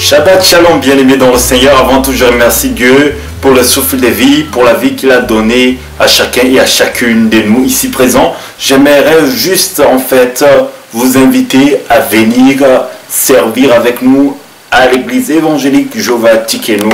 Shabbat Shalom, bien-aimés dans le Seigneur. Avant tout, je remercie Dieu pour le souffle de vie, pour la vie qu'il a donnée à chacun et à chacune de nous ici présents. J'aimerais juste, vous inviter à venir servir avec nous à l'église évangélique Jéhovah Tikeno,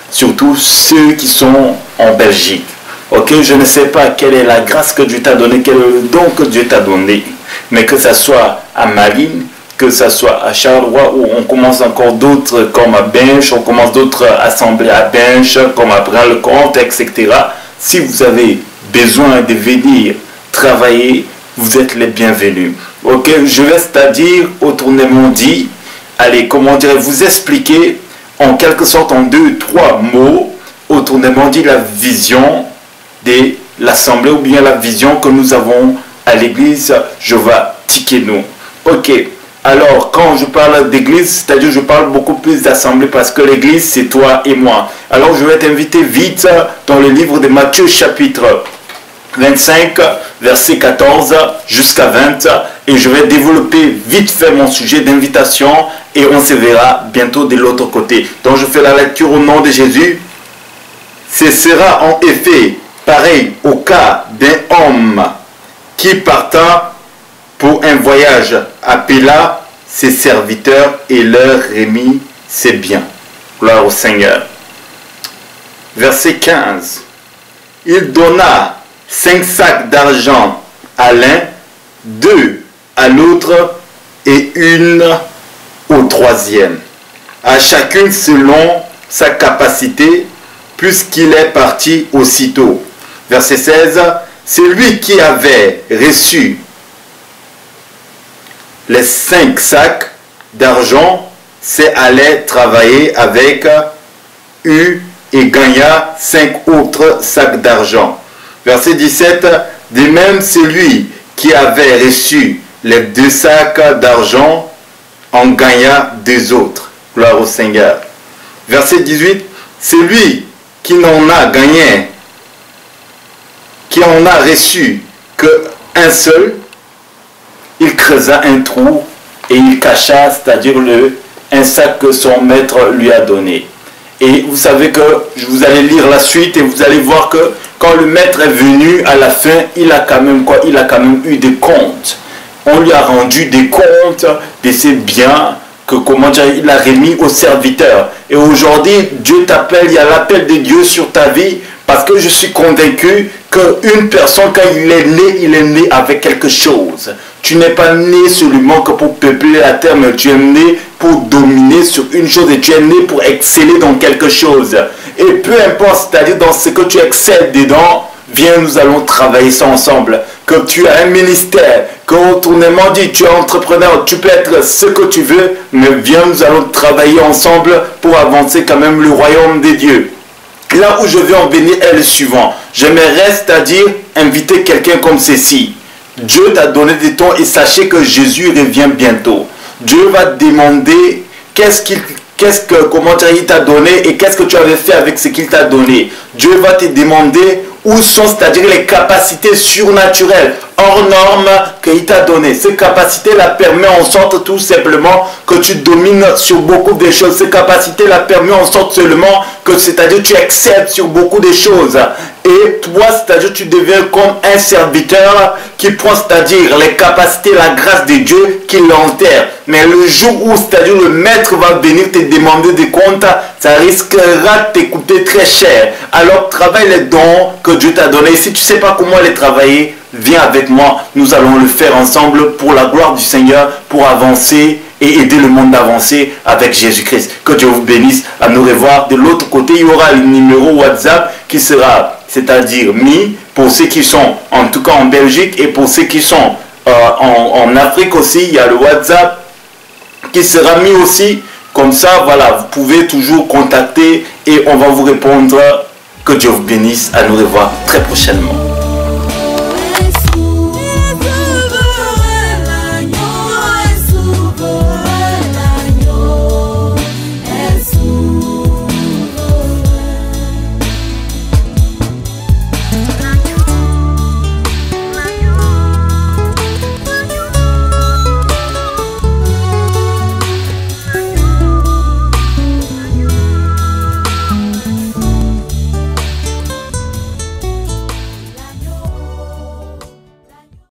surtout ceux qui sont en Belgique. Ok, je ne sais pas quelle est la grâce que Dieu t'a donnée, quel est le don que Dieu t'a donné, mais que ça soit à Malines, que ce soit à Charleroi, où on commence encore d'autres comme à Binche, on commence d'autres assemblées à Binche, comme à Braine-le-Comte, etc. Si vous avez besoin de venir travailler, vous êtes les bienvenus. Ok, je vais c'est-à-dire autrement dit, allez, comment dire, vous expliquer en quelque sorte en 2 ou 3 mots, autrement dit la vision de l'assemblée ou bien la vision que nous avons à l'église Jéhovah Tikeno. Ok. Alors, quand je parle d'église, c'est-à-dire je parle beaucoup plus d'assemblée parce que l'église, c'est toi et moi. Alors, je vais t'inviter vite dans le livre de Matthieu, chapitre 25, verset 14 jusqu'à 20. Et je vais développer vite fait mon sujet d'invitation et on se verra bientôt de l'autre côté. Donc, je fais la lecture au nom de Jésus. Ce sera en effet pareil au cas d'un homme qui partant pour un voyage, appela ses serviteurs et leur remit ses biens. Gloire au Seigneur. Verset 15. Il donna 5 sacs d'argent à l'un, 2 à l'autre et 1 au troisième. À chacune selon sa capacité, puisqu'il est parti aussitôt. Verset 16. Celui qui avait reçu les 5 sacs d'argent s'est allé travailler avec eux et gagna 5 autres sacs d'argent. Verset 17. De même, celui qui avait reçu les 2 sacs d'argent en gagna 2 autres. Gloire au Seigneur. Verset 18. Celui qui n'en a gagné, qui en a reçu qu'un seul, il creusa un trou et il cacha, c'est-à-dire un sac que son maître lui a donné. Et vous savez que vous allez lire la suite et vous allez voir que quand le maître est venu à la fin, il a quand même quoi? Il a quand même eu des comptes. On lui a rendu des comptes de ses biens que comment dire, il a remis aux serviteurs. Et aujourd'hui, Dieu t'appelle, il y a l'appel de Dieu sur ta vie. Parce que je suis convaincu qu'une personne, quand il est né avec quelque chose. Tu n'es pas né seulement que pour peupler la terre, mais tu es né pour dominer sur une chose et tu es né pour exceller dans quelque chose. Et peu importe, c'est-à-dire dans ce que tu excelles dedans, viens, nous allons travailler ça ensemble. Que tu as un ministère, que autrement dit, tu es entrepreneur, tu peux être ce que tu veux, mais viens, nous allons travailler ensemble pour avancer quand même le royaume des dieux. Là où je veux en venir est le suivant. J'aimerais, c'est-à-dire, inviter quelqu'un comme ceci. Dieu t'a donné des temps et sachez que Jésus revient bientôt. Dieu va te demander comment il t'a donné et qu'est-ce que tu avais fait avec ce qu'il t'a donné. Dieu va te demander où sont, c'est-à-dire les capacités surnaturelles, hors normes qu'il t'a donné. Ces capacités la permettent en sorte tout simplement que tu domines sur beaucoup de choses. Ces capacités la permettent en sorte seulement que, c'est-à-dire tu excelles sur beaucoup de choses. Et toi, c'est-à-dire tu deviens comme un serviteur qui prend, c'est-à-dire les capacités, la grâce de Dieu, qui l'enterre. Mais le jour où, c'est-à-dire le maître va venir te demander des comptes, ça risquera de te coûter très cher. Alors travaille les dons que Dieu t'a donnés. Si tu ne sais pas comment les travailler, viens avec moi. Nous allons le faire ensemble pour la gloire du Seigneur, pour avancer et aider le monde à avancer avec Jésus-Christ. Que Dieu vous bénisse. À nous revoir. De l'autre côté, il y aura le numéro WhatsApp qui sera, c'est-à-dire mis pour ceux qui sont en tout cas en Belgique et pour ceux qui sont en Afrique aussi. Il y a le WhatsApp qui sera mis aussi. Comme ça, voilà, vous pouvez toujours contacter et on va vous répondre. Que Dieu vous bénisse. À nous revoir très prochainement.